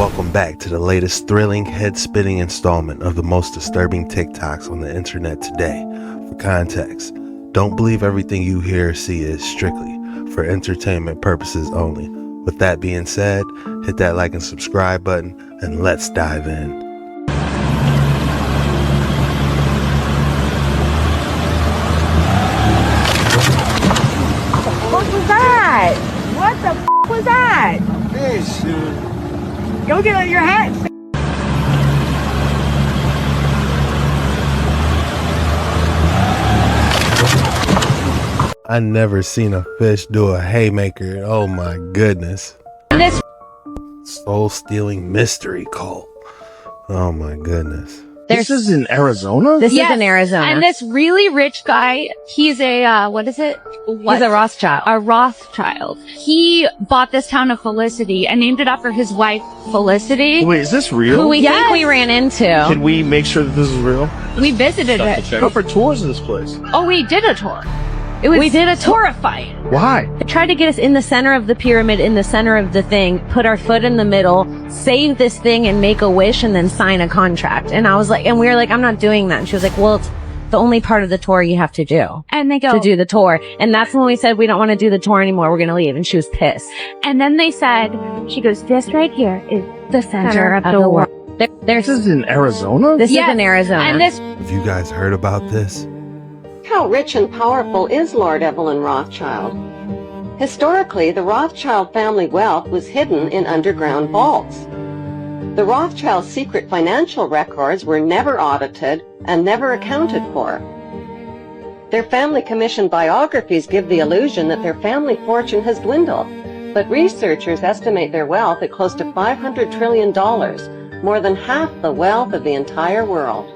Welcome back to the latest thrilling, head-spinning installment of the most disturbing TikToks on the internet today. For context, don't believe everything you hear or see is strictly for entertainment purposes only. With that being said, hit that like and subscribe button, and let's dive in. What was that? What the f was that? Fish, dude. Go get your hat. I never seen a fish do a haymaker. Oh my goodness. This Soul-stealing mystery cult. Oh my goodness. This is in Arizona? This is in Arizona. And this really rich guy, he's a, what is it? He's a Rothschild. A Rothschild. He bought this town of Felicity and named it after his wife, Felicity, Wait, is this real? Who we Yes. think we ran into. Can we make sure that this is real? We visited it. Go for tours of this place. Oh, we did a tour. It was We did a tour. horrifying. Why? They tried to get us in the center of the pyramid, in the center of the thing, put our foot in the middle, save this thing and make a wish and then sign a contract. And I was like, and we were like, I'm not doing that. And she was like, well, it's the only part of the tour you have to do. And they go, To do the tour. And that's when we said, we don't want to do the tour anymore. We're going to leave. And she was pissed. and then they said, she goes, this right here is the center of the world. There's, This is in Arizona? this Yes. is in Arizona. And this, Have you guys heard about this? How rich and powerful is Lord Evelyn Rothschild? Historically, the Rothschild family wealth was hidden in underground vaults. The Rothschilds' secret financial records were never audited and never accounted for. Their family commissioned biographies give the illusion that their family fortune has dwindled, but researchers estimate their wealth at close to $500 trillion, more than half the wealth of the entire world.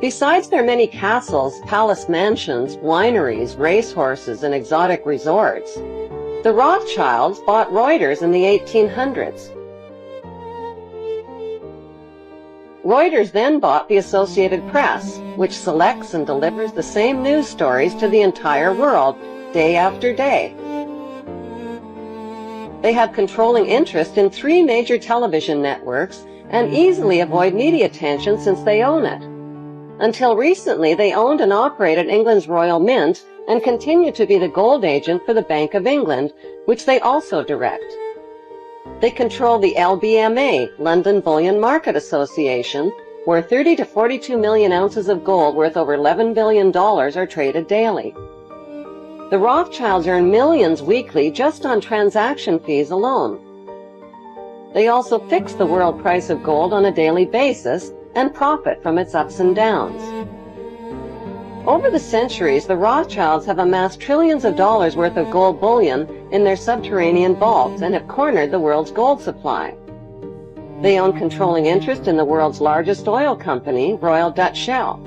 Besides their many castles, palace mansions, wineries, racehorses, and exotic resorts, the Rothschilds bought Reuters in the 1800s. Reuters then bought the Associated Press, which selects and delivers the same news stories to the entire world, day after day. They have controlling interest in 3 major television networks and easily avoid media attention since they own it. Until recently, they owned and operated England's Royal Mint and continue to be the gold agent for the Bank of England, which they also direct. They control the LBMA, London Bullion Market Association, where 30 to 42 million ounces of gold worth over $11 billion are traded daily. The Rothschilds earn millions weekly just on transaction fees alone. They also fix the world price of gold on a daily basis and profit from its ups and downs. Over the centuries, the Rothschilds have amassed trillions of dollars worth of gold bullion in their subterranean vaults and have cornered the world's gold supply. They own controlling interest in the world's largest oil company, Royal Dutch Shell.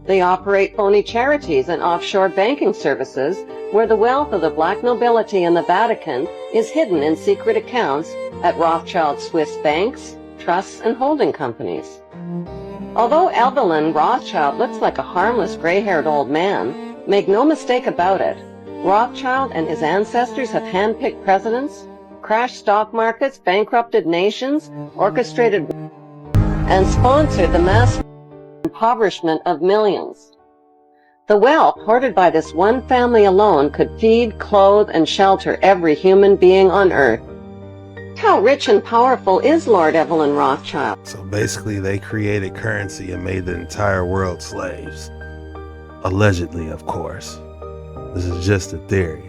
They operate phony charities and offshore banking services where the wealth of the black nobility and the Vatican is hidden in secret accounts at Rothschild Swiss banks, trusts, and holding companies. Although Evelyn Rothschild looks like a harmless gray-haired old man, make no mistake about it, Rothschild and his ancestors have handpicked presidents, crashed stock markets, bankrupted nations, orchestrated and sponsored the mass impoverishment of millions. The wealth hoarded by this one family alone could feed, clothe, and shelter every human being on Earth. How rich and powerful is Lord Evelyn Rothschild? So basically they created currency and made the entire world slaves. Allegedly, of course. This is just a theory.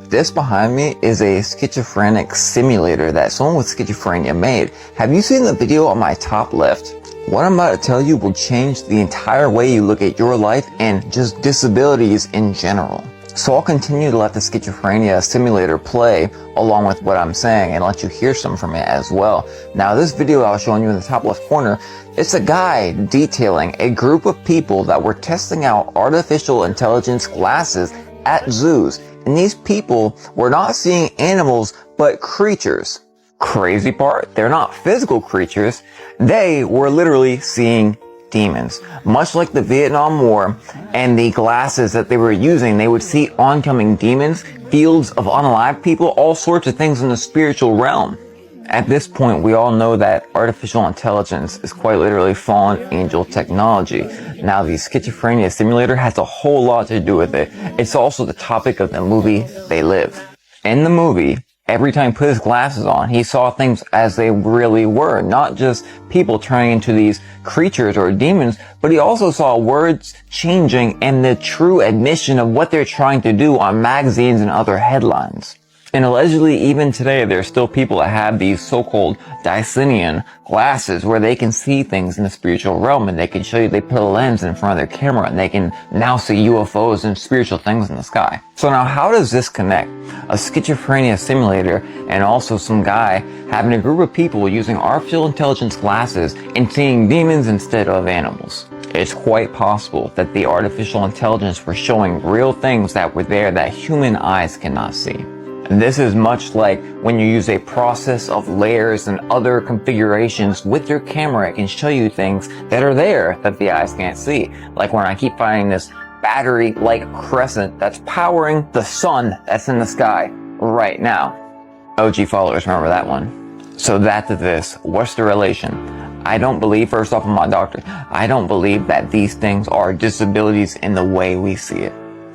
This behind me is a schizophrenic simulator that someone with schizophrenia made. Have you seen the video on my top left? What I'm about to tell you will change the entire way you look at your life and just disabilities in general. So I'll continue to let the schizophrenia simulator play along with what I'm saying and let you hear some from it as well. Now this video I was showing you in the top left corner, it's a guy detailing a group of people that were testing out artificial intelligence glasses at zoos. And these people were not seeing animals, but creatures. Crazy part, they're not physical creatures. They were literally seeing demons. Much like the Vietnam War and the glasses that they were using, they would see oncoming demons, fields of unalive people, all sorts of things in the spiritual realm. At this point, we all know that artificial intelligence is quite literally fallen angel technology. Now, the schizophrenia simulator has a whole lot to do with it. It's also the topic of the movie They Live. In the movie, every time he put his glasses on, he saw things as they really were, not just people turning into these creatures or demons, but he also saw words changing and the true admission of what they're trying to do on magazines and other headlines. And allegedly, even today, there's still people that have these so-called Dysonian glasses where they can see things in the spiritual realm, and they can show you, they put a lens in front of their camera and they can now see UFOs and spiritual things in the sky. So now, how does this connect? A schizophrenia simulator and also some guy having a group of people using artificial intelligence glasses and seeing demons instead of animals. It's quite possible that the artificial intelligence were showing real things that were there that human eyes cannot see. And this is much like when you use a process of layers and other configurations with your camera. It can show you things that are there that the eyes can't see. Like when I keep finding this battery-like crescent that's powering the sun that's in the sky right now. OG followers remember that one. So that to this, what's the relation? I don't believe, first off, I'm not a doctor, I don't believe that these things are disabilities in the way we see it.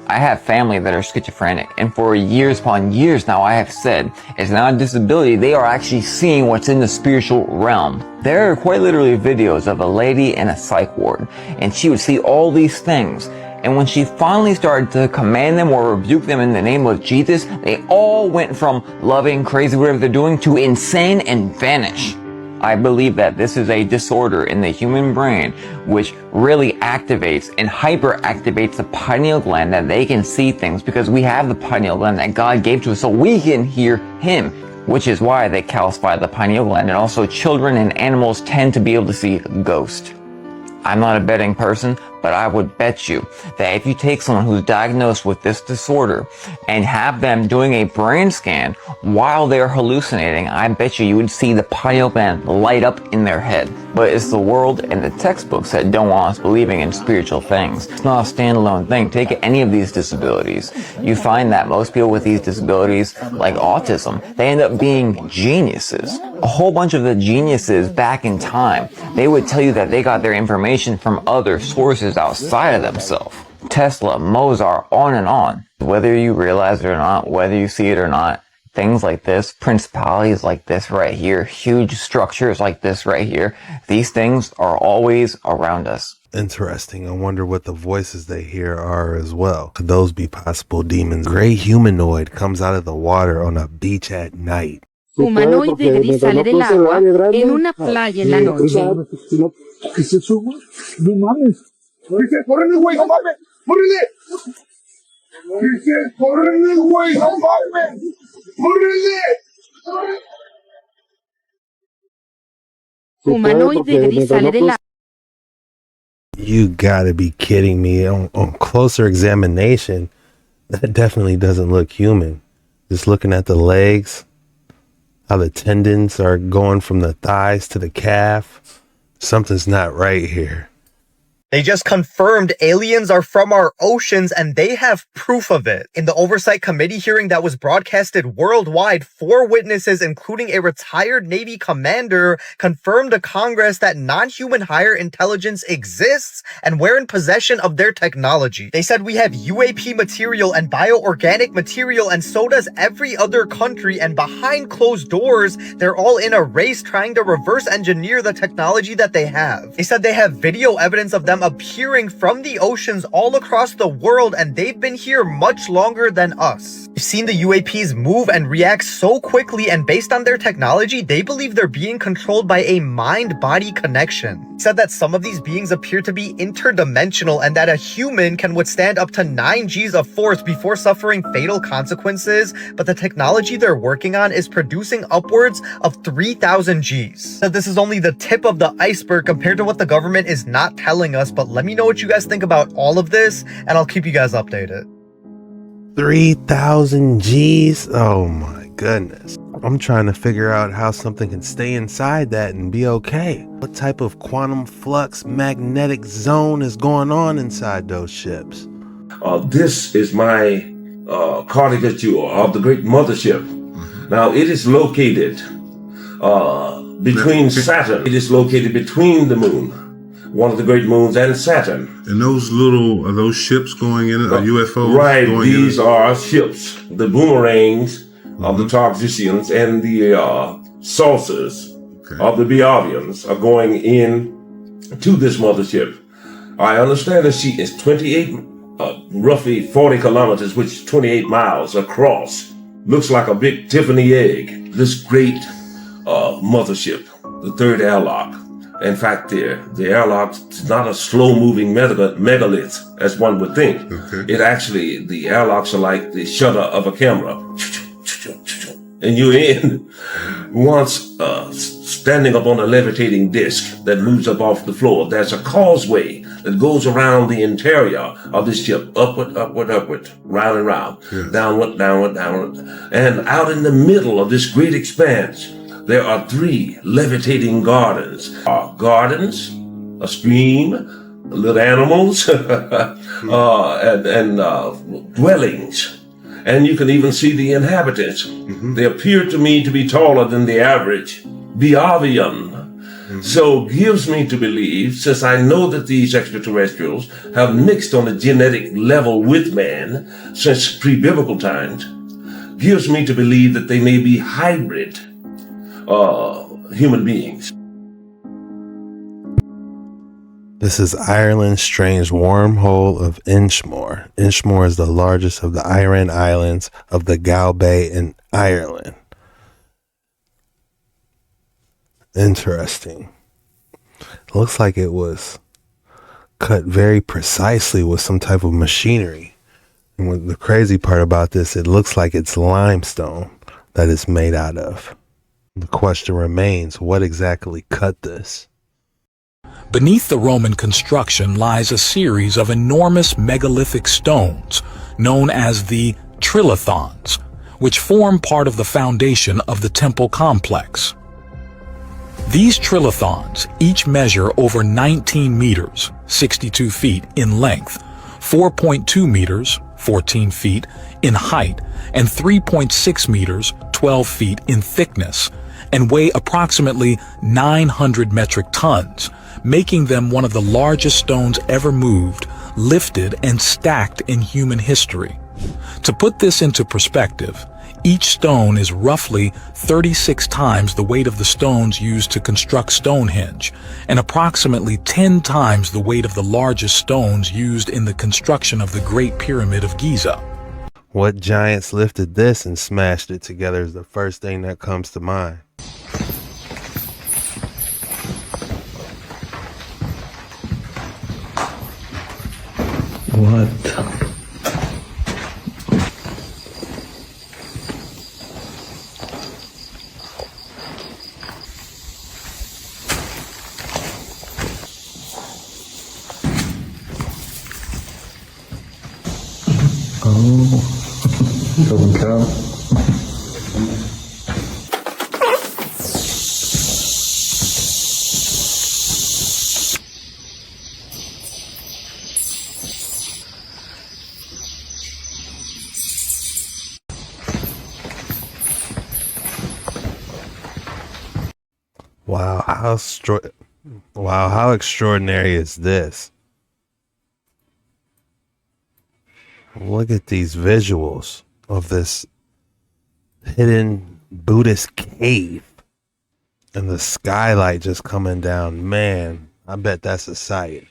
I have family that are schizophrenic, and for years upon years now I have said, it's not a disability, they are actually seeing what's in the spiritual realm. There are quite literally videos of a lady in a psych ward, and she would see all these things, and when she finally started to command them or rebuke them in the name of Jesus, they all went from loving, crazy, whatever they're doing, to insane and vanish. I believe that this is a disorder in the human brain which really activates and hyperactivates the pineal gland, that they can see things because we have the pineal gland that God gave to us so we can hear Him, which is why they calcify the pineal gland. And also children and animals tend to be able to see ghosts. I'm not a betting person, but I would bet you that if you take someone who's diagnosed with this disorder and have them doing a brain scan while they're hallucinating, I bet you would see the pineal gland light up in their head. But it's the world and the textbooks that don't want us believing in spiritual things. It's not a standalone thing. Take any of these disabilities. You find that most people with these disabilities, like autism, they end up being geniuses. A whole bunch of the geniuses back in time, they would tell you that they got their information from other sources outside of themselves. Tesla, Mozart, on and on. Whether you realize it or not, whether you see it or not, things like this, principalities like this right here, huge structures like this right here, these things are always around us. Interesting. I wonder what the voices they hear are as well. Could those be possible demons? Gray humanoid comes out of the water on a beach at night. Humanoide gris sale del agua en una playa en la noche. No mames. Dice, córrele, güey, no mames. Córrele. Dice, córrele, güey, no mames. Córrele. Humanoide gris sale del agua. You gotta be kidding me. On closer examination, that definitely doesn't look human. Just looking at the legs, how the tendons are going from the thighs to the calf. Something's not right here. They just confirmed aliens are from our oceans, and they have proof of it. In the Oversight Committee hearing that was broadcasted worldwide, 4 witnesses, including a retired Navy commander, confirmed to Congress that non-human higher intelligence exists, and we're in possession of their technology. They said we have UAP material and bioorganic material, and so does every other country, and behind closed doors, they're all in a race trying to reverse engineer the technology that they have. They said they have video evidence of them appearing from the oceans all across the world, and they've been here much longer than us. We've seen the UAPs move and react so quickly, and based on their technology, they believe they're being controlled by a mind-body connection. It said that some of these beings appear to be interdimensional, and that a human can withstand up to 9 Gs of force before suffering fatal consequences, but the technology they're working on is producing upwards of 3,000 Gs. That this is only the tip of the iceberg compared to what the government is not telling us, but let me know what you guys think about all of this, and I'll keep you guys updated. 3,000 G's? Oh my goodness. I'm trying to figure out how something can stay inside that and be okay. What type of quantum flux magnetic zone is going on inside those ships? This is my caricature of the great Mothership. Now, it is located between Saturn. It is located between the moon, one of the great moons, and Saturn. And are those ships going in it? Are UFOs? Right, going these in it? are ships. The boomerangs of the Targisians and the saucers of the Biavians are going in to this Mothership. I understand that she is 28, roughly 40 kilometers, which is 28 miles across. Looks like a big Tiffany egg. This great Mothership, the third airlock. In fact, the airlock is not a slow-moving megalith, as one would think. It actually, the airlocks are like the shutter of a camera. And you're in once standing up on a levitating disc that moves up off the floor. There's a causeway that goes around the interior of this ship, upward, upward, upward, round and round, downward, downward, downward. And out in the middle of this great expanse, there are 3 levitating gardens. Gardens, a stream, little animals, and dwellings. And you can even see the inhabitants. They appear to me to be taller than the average Biavian. So gives me to believe, since I know that these extraterrestrials have mixed on a genetic level with man since pre-biblical times, gives me to believe that they may be hybrid human beings. This is Ireland's strange wormhole of Inchmore. Inchmore is the largest of the Iran Islands of the Gow Bay in Ireland. Interesting. It looks like it was cut very precisely with some type of machinery. And what the crazy part about this, it looks like it's limestone that it's made out of. The question remains, what exactly cut this? Beneath the Roman construction lies a series of enormous megalithic stones known as the Trilithons, which form part of the foundation of the temple complex. These Trilithons each measure over 19 meters, 62 feet in length, 4.2 meters, 14 feet in height, and 3.6 meters, 12 feet in thickness, and weigh approximately 900 metric tons, making them one of the largest stones ever moved, lifted, and stacked in human history. To put this into perspective, each stone is roughly 36 times the weight of the stones used to construct Stonehenge, and approximately 10 times the weight of the largest stones used in the construction of the Great Pyramid of Giza. What giants lifted this and smashed it together is the first thing that comes to mind. What? Oh, doesn't count. Wow, how extraordinary is this? Look at these visuals of this hidden Buddhist cave and the skylight just coming down. Man, I bet that's a sight.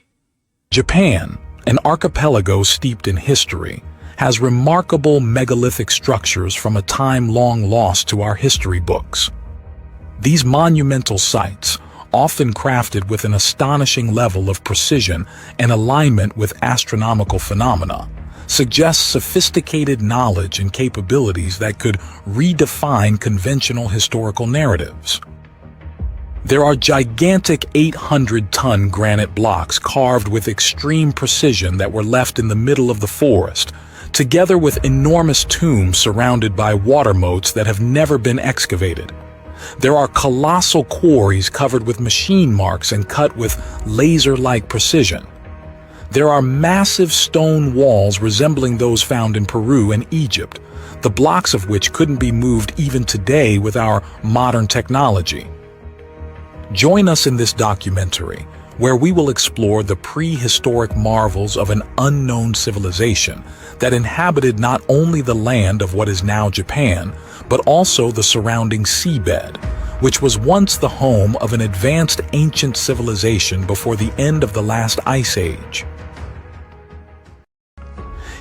Japan, an archipelago steeped in history, has remarkable megalithic structures from a time long lost to our history books. These monumental sites, often crafted with an astonishing level of precision and alignment with astronomical phenomena, suggest sophisticated knowledge and capabilities that could redefine conventional historical narratives. There are gigantic 800-ton granite blocks carved with extreme precision that were left in the middle of the forest together with enormous tombs surrounded by water moats that have never been excavated. There are colossal quarries covered with machine marks and cut with laser-like precision. There are massive stone walls resembling those found in Peru and Egypt, the blocks of which couldn't be moved even today with our modern technology. Join us in this documentary, where we will explore the prehistoric marvels of an unknown civilization that inhabited not only the land of what is now Japan, but also the surrounding seabed, which was once the home of an advanced ancient civilization before the end of the last ice age.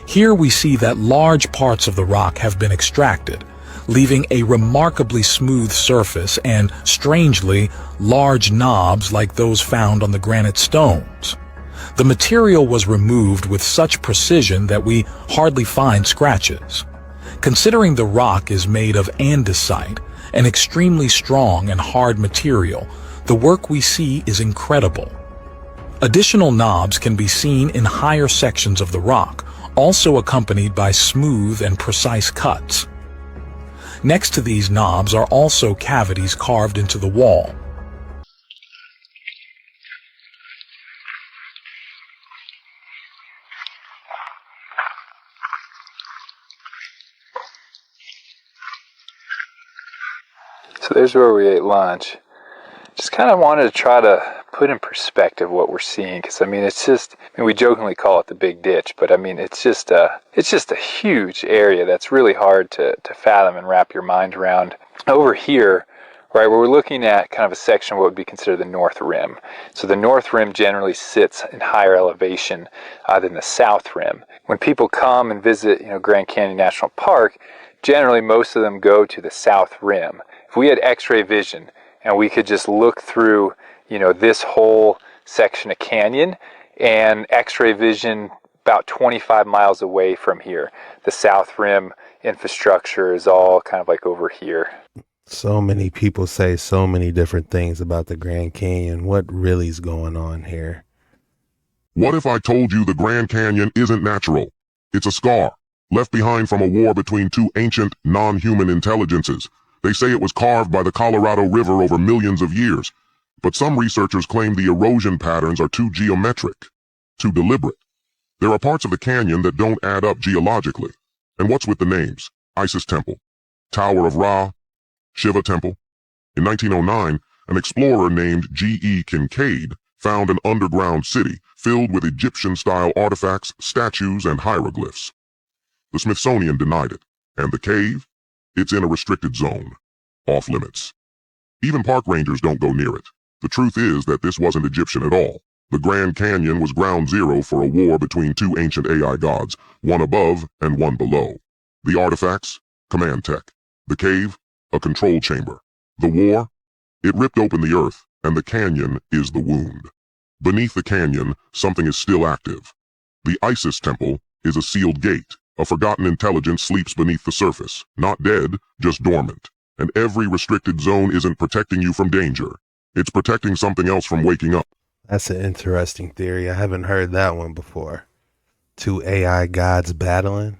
Here we see that large parts of the rock have been extracted, leaving a remarkably smooth surface and, strangely, large knobs like those found on the granite stones. The material was removed with such precision that we hardly find scratches. Considering the rock is made of andesite, an extremely strong and hard material, the work we see is incredible. Additional knobs can be seen in higher sections of the rock, also accompanied by smooth and precise cuts. Next to these knobs are also cavities carved into the wall. So there's where we ate lunch. Just kind of wanted to try to put in perspective what we're seeing, because I mean, it's just, I mean, we jokingly call it the big ditch, but I mean, it's just a huge area that's really hard to fathom and wrap your mind around. Over here, right, where we're looking at kind of a section of what would be considered the North Rim. So the North Rim generally sits in higher elevation than the South Rim. When people come and visit, Grand Canyon National Park, generally most of them go to the South Rim. If we had X-ray vision and we could just look through, this whole section of canyon and X-ray vision about 25 miles away from here, the South Rim infrastructure is all kind of like over here. So many people say so many different things about the Grand Canyon. What really is going on here? What if I told you the Grand Canyon isn't natural? It's a scar, left behind from a war between two ancient, non-human intelligences. They say it was carved by the Colorado River over millions of years, but some researchers claim the erosion patterns are too geometric, too deliberate. There are parts of the canyon that don't add up geologically. And what's with the names? Isis Temple, Tower of Ra, Shiva Temple. In 1909, an explorer named G.E. Kincaid found an underground city filled with Egyptian-style artifacts, statues, and hieroglyphs. The Smithsonian denied it, and the cave? It's in a restricted zone, off limits. Even park rangers don't go near it. The truth is that this wasn't Egyptian at all. The Grand Canyon was ground zero for a war between two ancient AI gods, one above and one below. The artifacts? Command tech. The cave? A control chamber. The war? It ripped open the earth, and the canyon is the wound. Beneath the canyon, something is still active. The Isis Temple is a sealed gate. A forgotten intelligence sleeps beneath the surface, not dead, just dormant. And every restricted zone isn't protecting you from danger. It's protecting something else from waking up. That's an interesting theory. I haven't heard that one before. Two AI gods battling?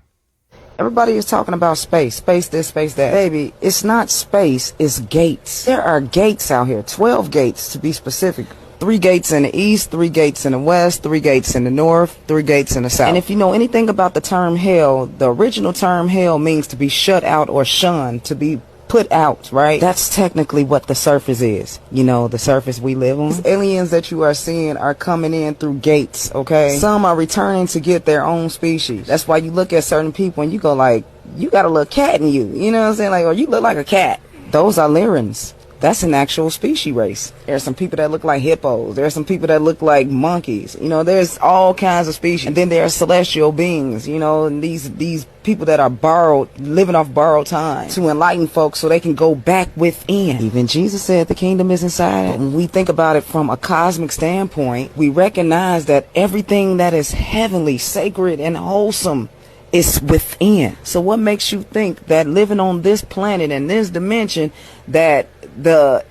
Everybody is talking about space. Space this, space that. Baby, it's not space, it's gates. There are gates out here, 12 gates to be specific. 3 gates in the east, 3 gates in the west, 3 gates in the north, 3 gates in the south. And if you know anything about the term hell, the original term hell means to be shut out or shunned, to be put out, right? That's technically what the surface is. The surface we live on. These aliens that you are seeing are coming in through gates, okay? Some are returning to get their own species. That's why you look at certain people and you go like, you got a little cat in you. You know what I'm saying? Like, or you look like a cat. Those are Lyrans. That's an actual species race. There's some people that look like hippos. There's some people that look like monkeys. There's all kinds of species. And then there are celestial beings, and these people that are living off borrowed time to enlighten folks so they can go back within. Even Jesus said the kingdom is inside. But when we think about it from a cosmic standpoint, we recognize that everything that is heavenly, sacred, and wholesome is within. So what makes you think that living on this planet and this dimension, that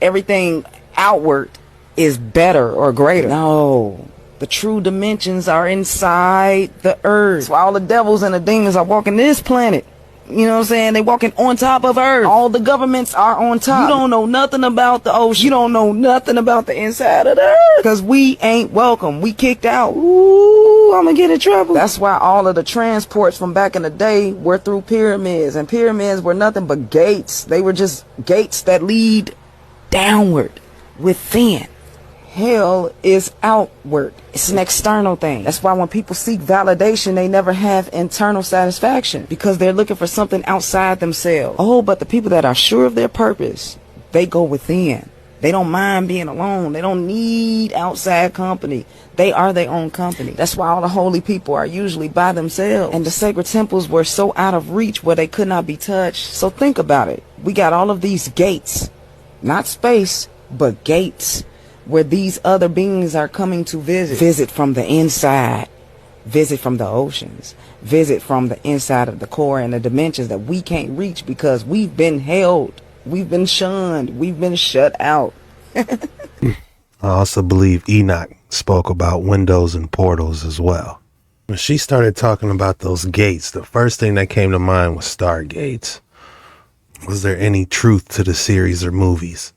everything outward is better or greater? No, The true dimensions are inside the earth. That's why all the devils and the demons are walking this planet. You know what I'm saying? They walking on top of Earth. All the governments are on top. You don't know nothing about the ocean. You don't know nothing about the inside of the Earth. Because we ain't welcome. We kicked out. Ooh, I'm gonna get in trouble. That's why all of the transports from back in the day were through pyramids. And pyramids were nothing but gates. They were just gates that lead downward, within. Hell is outward. It's an external thing. That's why when people seek validation, they never have internal satisfaction because they're looking for something outside themselves. Oh, but the people that are sure of their purpose, they go within. They don't mind being alone. They don't need outside company. They are their own company. That's why all the holy people are usually by themselves. And the sacred temples were so out of reach where they could not be touched. So think about it. We got all of these gates, not space, but gates, where these other beings are coming to visit. Visit from the inside. Visit from the oceans. Visit from the inside of the core and the dimensions that we can't reach because we've been held. We've been shunned. We've been shut out. I also believe Enoch spoke about windows and portals as well. When she started talking about those gates, the first thing that came to mind was Stargates. Was there any truth to the series or movies?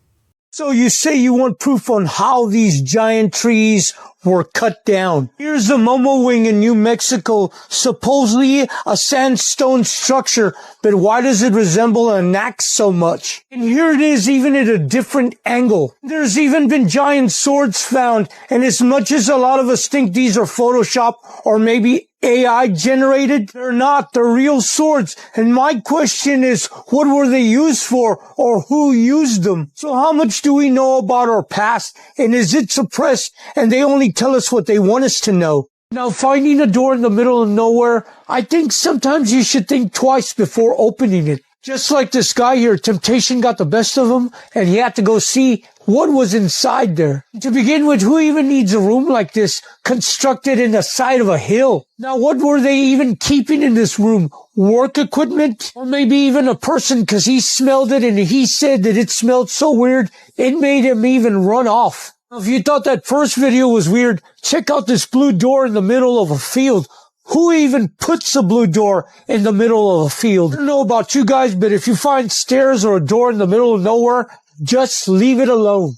So you say you want proof on how these giant trees were cut down. Here's the Momo Wing in New Mexico, supposedly a sandstone structure, but why does it resemble an axe so much? And here it is even at a different angle. There's even been giant swords found, and as much as a lot of us think these are Photoshop or maybe AI generated, they're not. They're real swords. And my question is, what were they used for or who used them? So how much do we know about our past? And is it suppressed and they only tell us what they want us to know? Now, finding a door in the middle of nowhere, I think sometimes you should think twice before opening it. Just like this guy here, temptation got the best of him, and he had to go see what was inside there. To begin with, who even needs a room like this constructed in the side of a hill? Now, what were they even keeping in this room? Work equipment? Or maybe even a person, because he smelled it and he said that it smelled so weird, it made him even run off. If you thought that first video was weird, check out this blue door in the middle of a field. Who even puts a blue door in the middle of a field? I don't know about you guys, but if you find stairs or a door in the middle of nowhere, just leave it alone.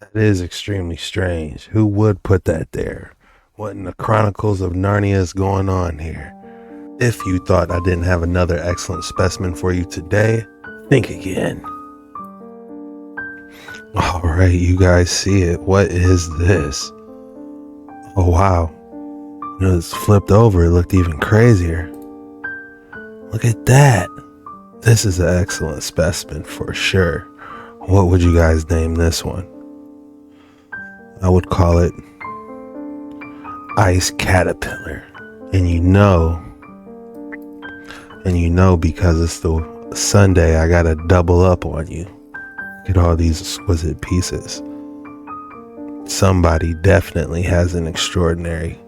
That is extremely strange. Who would put that there? What in the Chronicles of Narnia is going on here? If you thought I didn't have another excellent specimen for you today, think again. All right, you guys see it. What is this? Oh, wow. You know, it's flipped over. It looked even crazier. Look at that. This is an excellent specimen for sure. What would you guys name this one? I would call it Ice Caterpillar. And you know because it's the Sunday, I gotta double up on you. Look at all these exquisite pieces. Somebody definitely has an extraordinary.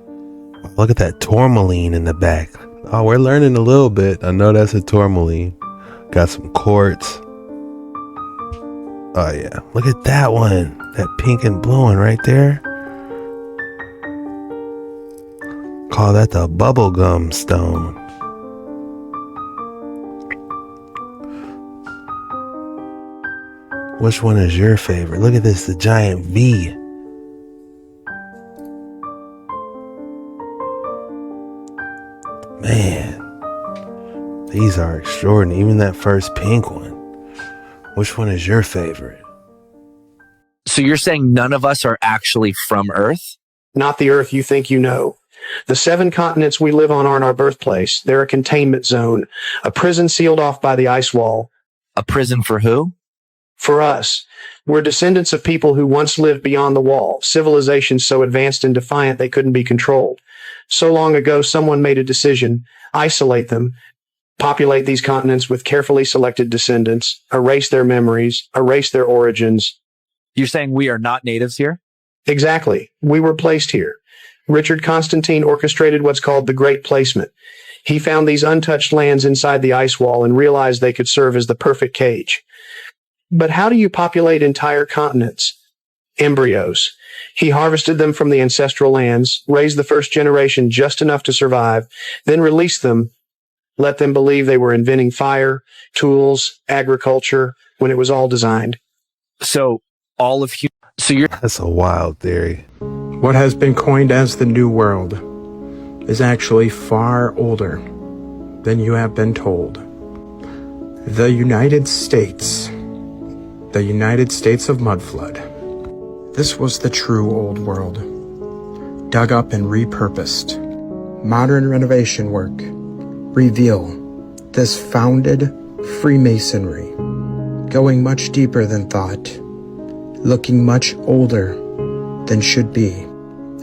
Look at that tourmaline in the back. Oh, we're learning a little bit. I know that's a tourmaline. Got some quartz. Oh yeah, look at that one. That pink and blue one right there. Call that the Bubblegum stone. Which one is your favorite? Look at this, the giant V. Man, these are extraordinary. Even that first pink one. Which one is your favorite? So you're saying none of us are actually from Earth? Not the Earth you think you know. The 7 continents we live on aren't our birthplace. They're a containment zone, a prison sealed off by the ice wall. A prison for who? For us. We're descendants of people who once lived beyond the wall, civilizations so advanced and defiant they couldn't be controlled. So long ago, someone made a decision, isolate them, populate these continents with carefully selected descendants, erase their memories, erase their origins. You're saying we are not natives here? Exactly. We were placed here. Richard Constantine orchestrated what's called the Great Placement. He found these untouched lands inside the ice wall and realized they could serve as the perfect cage. But how do you populate entire continents? Embryos. He harvested them from the ancestral lands, raised the first generation just enough to survive, then released them, let them believe they were inventing fire, tools, agriculture, when it was all designed. So all of That's a wild theory. What has been coined as the New World is actually far older than you have been told. The United States of Mudflood. This was the true old world, dug up and repurposed. Modern renovation work reveal this founded Freemasonry, going much deeper than thought, looking much older than should be,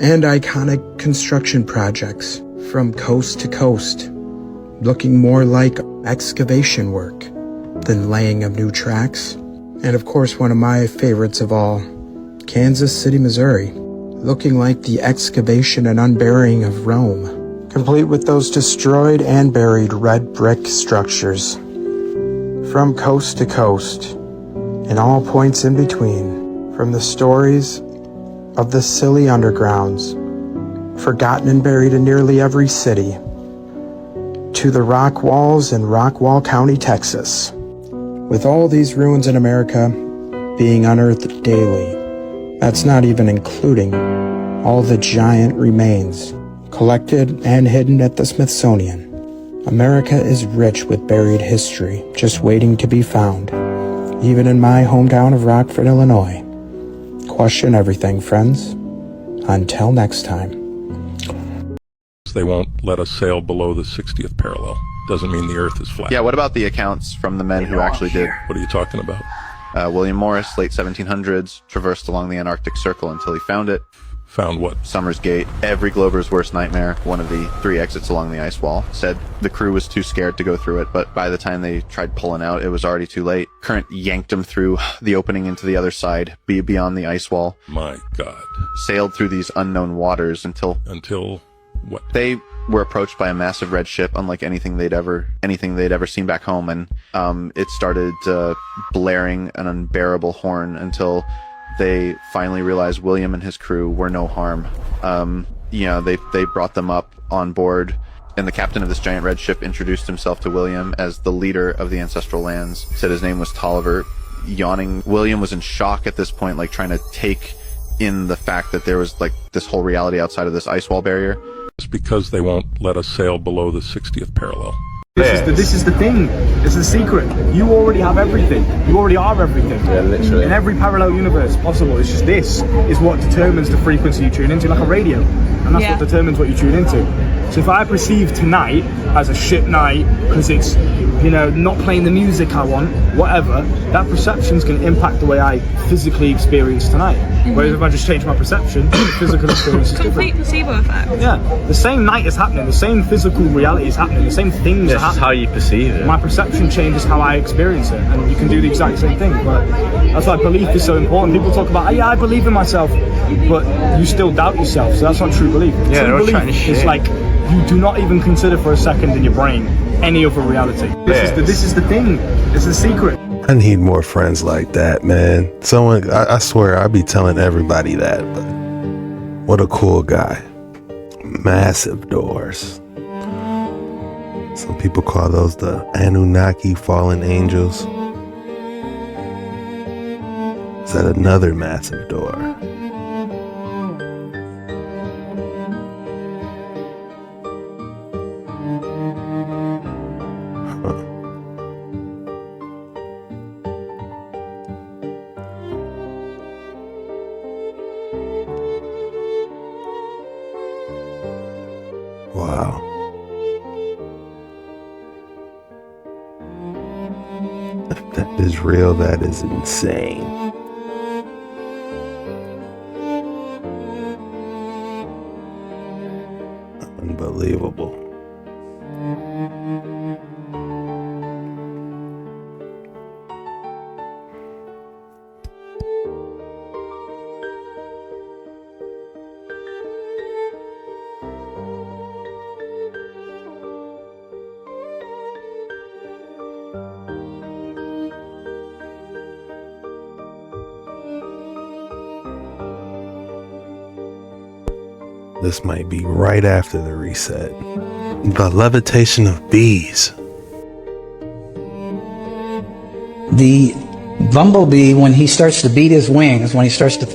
and iconic construction projects from coast to coast, looking more like excavation work than laying of new tracks. And of course, one of my favorites of all, Kansas City, Missouri, looking like the excavation and unburying of Rome, complete with those destroyed and buried red brick structures. From coast to coast, and all points in between, from the stories of the silly undergrounds, forgotten and buried in nearly every city, to the rock walls in Rockwall County, Texas. With all these ruins in America being unearthed daily, that's not even including all the giant remains collected and hidden at the Smithsonian. America is rich with buried history just waiting to be found, even in my hometown of Rockford, Illinois. Question everything, friends. Until next time. They won't let us sail below the 60th parallel. Doesn't mean the Earth is flat. Yeah, what about the accounts from the men who actually did? What are you talking about? William Morris, late 1700s, traversed along the Antarctic Circle until he found it. Found what? Summer's Gate. Every Glober's worst nightmare, one of the 3 exits along the ice wall. Said the crew was too scared to go through it, but by the time they tried pulling out, it was already too late. Current yanked them through the opening into the other side, beyond the ice wall. My God. Sailed through these unknown waters until what? They were approached by a massive red ship, unlike anything they'd ever seen back home, and it started blaring an unbearable horn until they finally realized William and his crew were no harm. They brought them up on board, and the captain of this giant red ship introduced himself to William as the leader of the ancestral lands. Said his name was Tolliver. Yawning, William was in shock at this point, like trying to take in the fact that there was like this whole reality outside of this ice wall barrier. It's because they won't let us sail below the 60th parallel. This is the thing. This is the secret. You already have everything. You already are everything. Yeah, literally. In every parallel universe possible. It's just this is what determines the frequency you tune into, like a radio. And that's what determines what you tune into. So if I perceive tonight as a shit night because it's, not playing the music I want, whatever, that perception's going to impact the way I physically experience tonight. Whereas if I just change my perception, the physical experience is different. Complete placebo effect. Yeah, the same night is happening, the same physical reality is happening, the same things are happening. How you perceive it. My perception changes how I experience it, and you can do the exact same thing. But that's why belief is so important. People talk about, I believe in myself, but you still doubt yourself. So that's not true belief. Yeah, true belief is like you do not even consider for a second in your brain any other reality. This is the thing. This is the secret. I need more friends like that, man. Someone, I swear, I be telling everybody that. But what a cool guy. Massive doors. Some people call those the Anunnaki fallen angels. Is that another massive door? Wow. If that is real, that is insane. Unbelievable. This might be right after the reset. The levitation of bees. The bumblebee, when he starts to beat his wings, when he starts to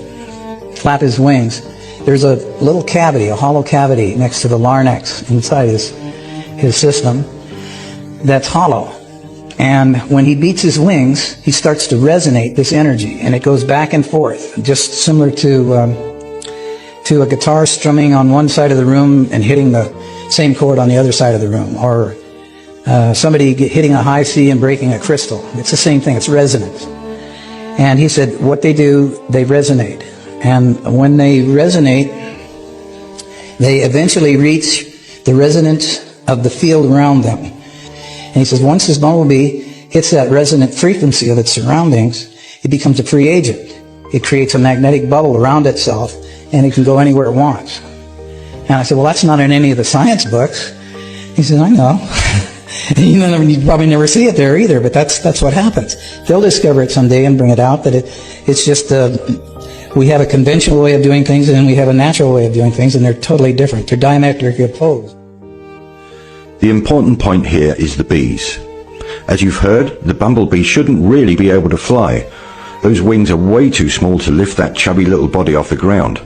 flap his wings, there's a little cavity, a hollow cavity next to the larynx inside his system that's hollow. And when he beats his wings, he starts to resonate this energy, and it goes back and forth, just similar to a guitar strumming on one side of the room and hitting the same chord on the other side of the room, or somebody hitting a high C and breaking a crystal. It's the same thing, it's resonance. And he said what they do, they resonate. And when they resonate, they eventually reach the resonance of the field around them. And he says once this bumblebee hits that resonant frequency of its surroundings, it becomes a free agent. It creates a magnetic bubble around itself, and it can go anywhere it wants. And I said, well, that's not in any of the science books. He said, I know. You probably never see it there either, but that's what happens. They'll discover it someday and bring it out, but it's just we have a conventional way of doing things, and then we have a natural way of doing things, and they're totally different. They're diametrically opposed. The important point here is the bees. As you've heard, the bumblebee shouldn't really be able to fly. Those wings are way too small to lift that chubby little body off the ground.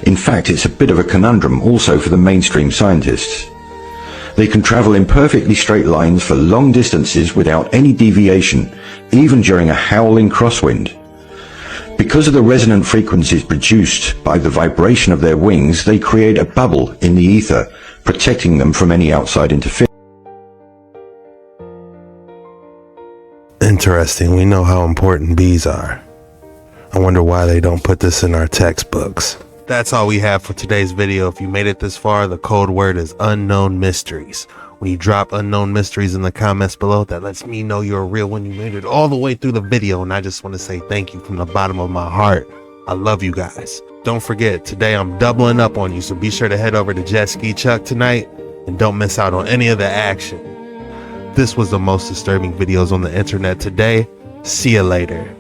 In fact, it's a bit of a conundrum also for the mainstream scientists. They can travel in perfectly straight lines for long distances without any deviation, even during a howling crosswind. Because of the resonant frequencies produced by the vibration of their wings, they create a bubble in the ether, protecting them from any outside interference. Interesting. We know how important bees are. I wonder why they don't put this in our textbooks. That's all we have for today's video. If you made it this far, the code word is unknown mysteries. When you drop unknown mysteries in the comments below, that lets me know you're real when you made it all the way through the video. And I just want to say thank you from the bottom of my heart. I love you guys. Don't forget, today I'm doubling up on you, so be sure to head over to Jet Ski Chuck tonight and don't miss out on any of the action. This was the most disturbing videos on the internet today. See you later.